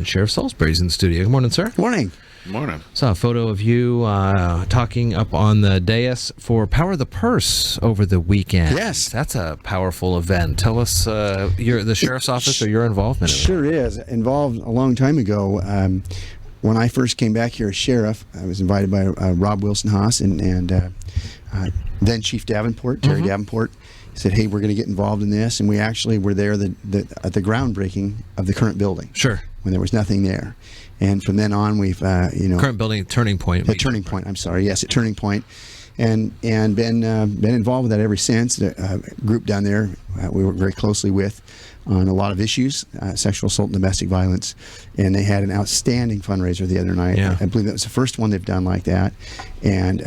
Sheriff Salisbury's in the studio. Good morning, sir. Good morning. Good morning. Saw a photo of you talking up on the dais for Power the Purse over the weekend. Yes. That's a powerful event. Tell us the sheriff's office or your involvement in it. Sure is. Involved a long time ago. When I first came back here as sheriff, I was invited by Rob Wilson-Haas and then Chief Davenport, Terry Davenport. He said, hey, we're going to get involved in this. And we actually were there at the groundbreaking of the current building. Sure. When there was nothing there. And from then on, we've, Current building, Turning Pointe. At Turning Pointe, I'm sorry. Yes, at Turning Pointe. And been involved with that ever since. The group down there we work very closely with on a lot of issues, sexual assault and domestic violence. And they had an outstanding fundraiser the other night. Yeah. I believe that was the first one they've done like that. And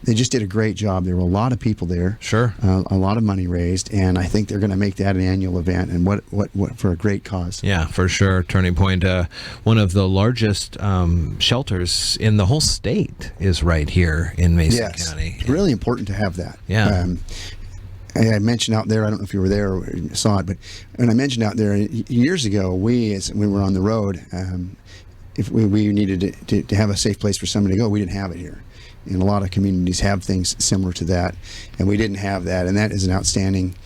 they just did a great job. There were a lot of people there. Sure. A lot of money raised. And I think they're going to make that an annual event. And what for a great cause. Yeah, for sure. Turning Point, one of the largest shelters in the whole state is right here in Mason County. It's really important to have that. Yeah. I mentioned out there, I don't know if you were there or saw it, but when I mentioned out there years ago, when we were on the road, if we needed to have a safe place for somebody to go, we didn't have it here. And a lot of communities have things similar to that, and we didn't have that. And that is an outstanding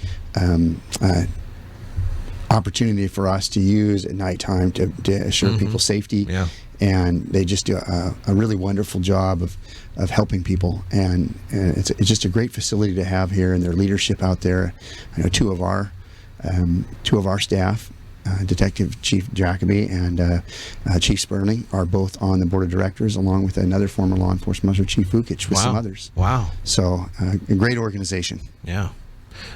opportunity for us to use at nighttime to assure people's safety. Yeah. And they just do a really wonderful job of helping people, and it's just a great facility to have here, and their leadership out there. I know two of our staff, Detective Chief Jacoby and Chief Sperling, are both on the board of directors, along with another former law enforcement officer, Chief Vukic, with some others. Wow! So a great organization. Yeah.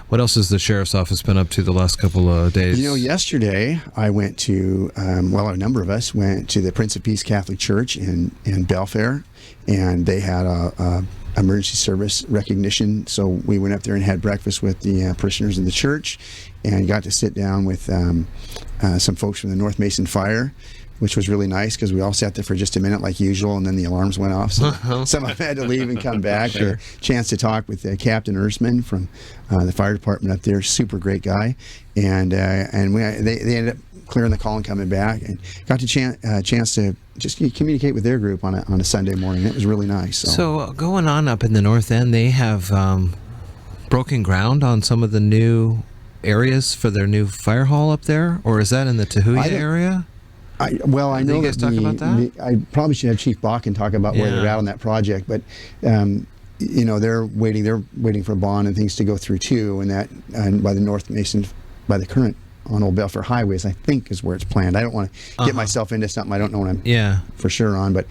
What else has the sheriff's office been up to the last couple of days? Yesterday I went to, a number of us went to the Prince of Peace Catholic Church in Belfair, and they had a emergency service recognition. So we went up there and had breakfast with the parishioners in the church, and got to sit down with some folks from the North Mason Fire, which was really nice because we all sat there for just a minute like usual, and then the alarms went off. So some of them had to leave and come back. Sure. A chance to talk with Captain Ersman from the fire department up there, super great guy. And they ended up clearing the call and coming back, and got to chance to just communicate with their group on a Sunday morning. It was really nice. So going on up in the North End, they have broken ground on some of the new areas for their new fire hall up there, or is that in the Tahuya area? I know. Did you guys talk about that? I probably should have Chief Bakken talk about where they're at on that project, but they're waiting for a bond and things to go through too, and by the North Mason, by the current on Old Belfair Highways, I think is where it's planned. I don't want to get myself into something I don't know what I'm for sure on, but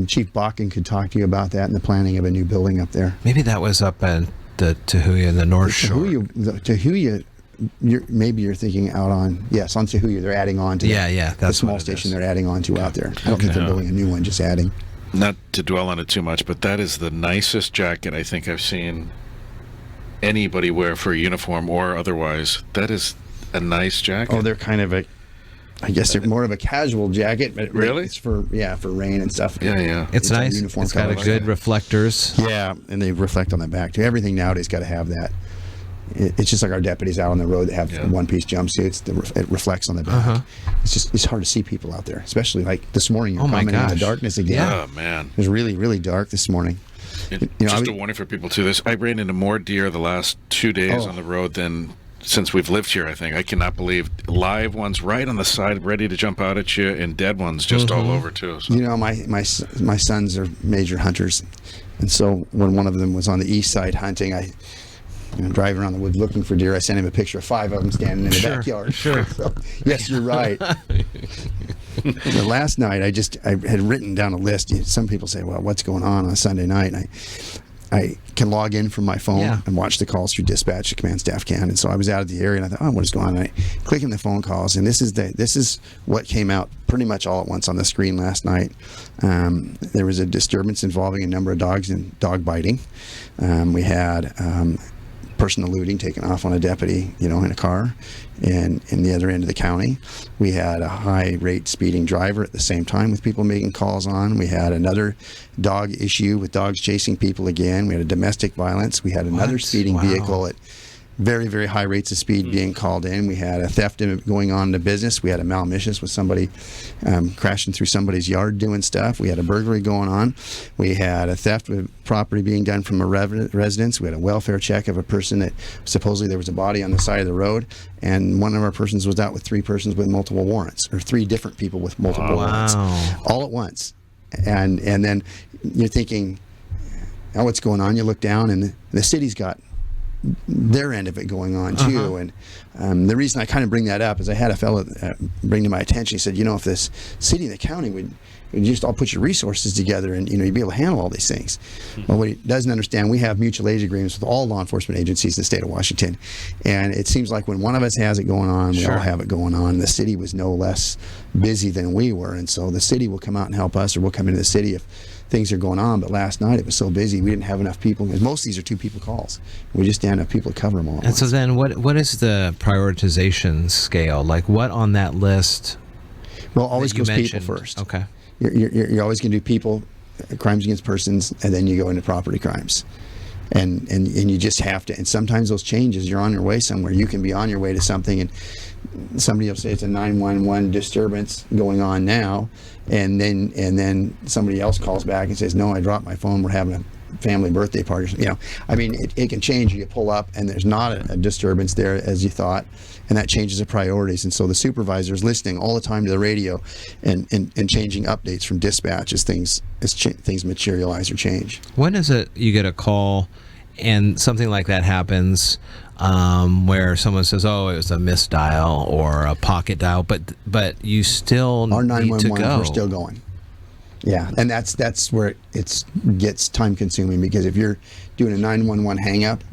Chief Bakken could talk to you about that and the planning of a new building up there. Maybe that was up at the Tahuya, the North Shore. Tahuya. Maybe you're thinking out on Tahuya. They're adding on to that's the small station they're adding on to out there. I don't think they're building a new one, just adding. Not to dwell on it too much, but that is the nicest jacket I think I've seen anybody wear for a uniform or otherwise. That is a nice jacket. Oh, they're kind of I guess they're more of a casual jacket, but really, it's for rain and stuff. Yeah. It's nice. It's got a good reflectors. Yeah, and they reflect on the back too. Everything nowadays got to have that. It's just like our deputies out on the road that have one-piece jumpsuits. It reflects on the back. It's hard to see people out there, especially like this morning. You're coming in the darkness again. Oh man, it was really, really dark this morning. Just a warning for people too. I ran into more deer the last 2 days on the road than since we've lived here. I think I cannot believe live ones right on the side, ready to jump out at you, and dead ones just all over too. So. My sons are major hunters, and so when one of them was on the east side hunting, driving around the woods looking for deer, I sent him a picture of 5 of them standing in the backyard. Sure. So, yes, you're right. Last night, I had written down a list. Some people say, well, what's going on a Sunday night? And I can log in from my phone and watch the calls through dispatch. The command staff can. And so I was out of the area, and I thought, what is going on? And I click in the phone calls, and this is what came out pretty much all at once on the screen last night. There was a disturbance involving a number of dogs and dog biting. We had person eluding, taken off on a deputy, in a car, and in the other end of the county. We had a high rate speeding driver at the same time with people making calls on. We had another dog issue with dogs chasing people again. We had a domestic violence. We had another speeding vehicle at very, very high rates of speed being called in. We had a theft going on in the business. We had a malicious with somebody crashing through somebody's yard doing stuff. We had a burglary going on. We had a theft of property being done from a residence. We had a welfare check of a person that supposedly there was a body on the side of the road, and one of our persons was out with 3 persons with multiple warrants, or 3 different people with multiple warrants, all at once. And then you're thinking, oh, what's going on? You look down, and the city's got their end of it going on too. And the reason I kind of bring that up is I had a fellow bring to my attention. He said, if this city and the county would just all put your resources together, and you'd be able to handle all these things. Well, what he doesn't understand, we have mutual aid agreements with all law enforcement agencies in the state of Washington, and it seems like when one of us has it going on, we all have it going on. The city was no less busy than we were, and so the city will come out and help us, or we'll come into the city if things are going on. But last night it was so busy we didn't have enough people, because most of these are 2 people calls. We just didn't have enough people to cover them all. And so then what is the prioritization scale? Like, what on that list? Well, always goes people first. Okay. You're always going to do people, crimes against persons, and then you go into property crimes. And you just have to, and sometimes those changes, you're on your way somewhere. You can be on your way to something, and somebody will say it's a 911 disturbance going on now, and then somebody else calls back and says, no, I dropped my phone, we're having a family birthday party. It can change. You pull up and there's not a disturbance there as you thought, and that changes the priorities. And so the supervisor is listening all the time to the radio and changing updates from dispatch as things materialize or change. When is it you get a call and something like that happens, where someone says, oh, it was a missed dial or a pocket dial, but you still our need to 911, go. we're still going. Yeah, and that's where it gets time consuming, because if you're doing a 911 hang up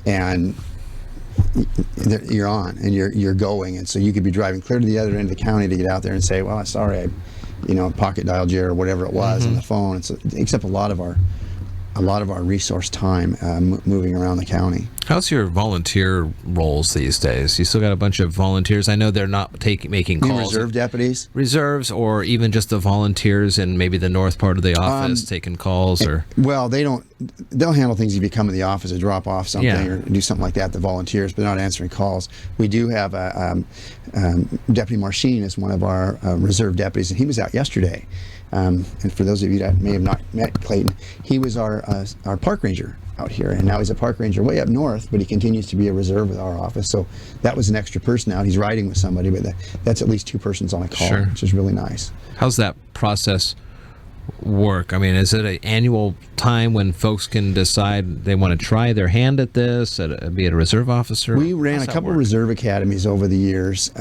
and you're on and you're going, and so you could be driving clear to the other end of the county to get out there and say, well, I'm sorry, I pocket dialed you or whatever it was on the phone. And so, except a lot of our resource time moving around the county. How's your volunteer roles these days? You still got a bunch of volunteers. I know they're not making calls. Reserve deputies? Reserves, or even just the volunteers in maybe the north part of the office taking calls, or... Well, they'll handle things if you come to the office or drop off something or do something like that, the volunteers, but they're not answering calls. We do have Deputy Marcin is one of our reserve deputies, and he was out yesterday. And for those of you that may have not met Clayton, he was our park ranger out here, and now he's a park ranger way up north, but he continues to be a reserve with our office. So that was an extra person out. He's riding with somebody, but that's at least 2 persons on a call, which is really nice. How's that process work? I mean, is it an annual time when folks can decide they want to try their hand at this, be it a reserve officer? We ran a couple of reserve academies over the years,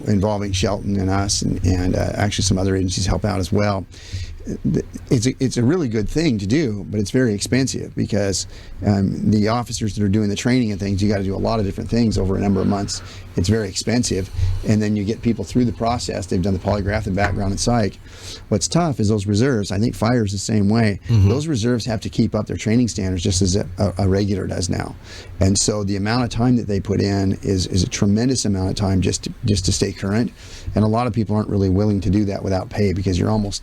involving Shelton and us, and actually some other agencies help out as well. It's a really good thing to do, but it's very expensive, because the officers that are doing the training and things, you got to do a lot of different things over a number of months. It's very expensive, and then you get people through the process. They've done the polygraph, the background, and psych. What's tough is those reserves. I think fire is the same way. Those reserves have to keep up their training standards just as a regular does now, and so the amount of time that they put in is a tremendous amount of time just to stay current. And a lot of people aren't really willing to do that without pay, because you're almost,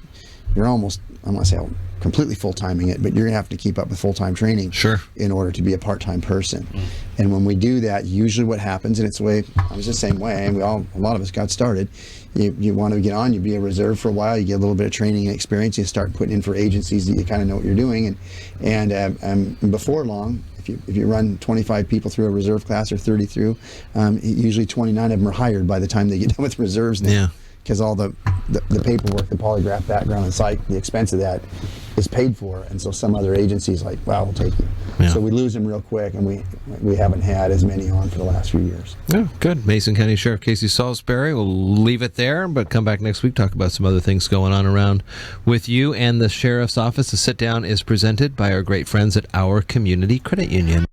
I'm not going to say completely full-timing it, but you're going to have to keep up with full-time training in order to be a part-time person. And when we do that, usually what happens, and it's the way, I was the same way, and a lot of us got started, you want to get on, you be a reserve for a while, you get a little bit of training and experience, you start putting in for agencies that you kind of know what you're doing, and before long, if you run 25 people through a reserve class or 30 through, usually 29 of them are hired by the time they get done with reserves now. Yeah. Because all the paperwork, the polygraph, background, and psych, the expense of that is paid for, and so some other agencies like, well, we'll take you. Yeah. So we lose them real quick, and we haven't had as many on for the last few years. Yeah, good. Mason County Sheriff Casey Salisbury. We'll leave it there, but come back next week, talk about some other things going on around with you and the Sheriff's Office. The sit-down is presented by our great friends at Our Community Credit Union.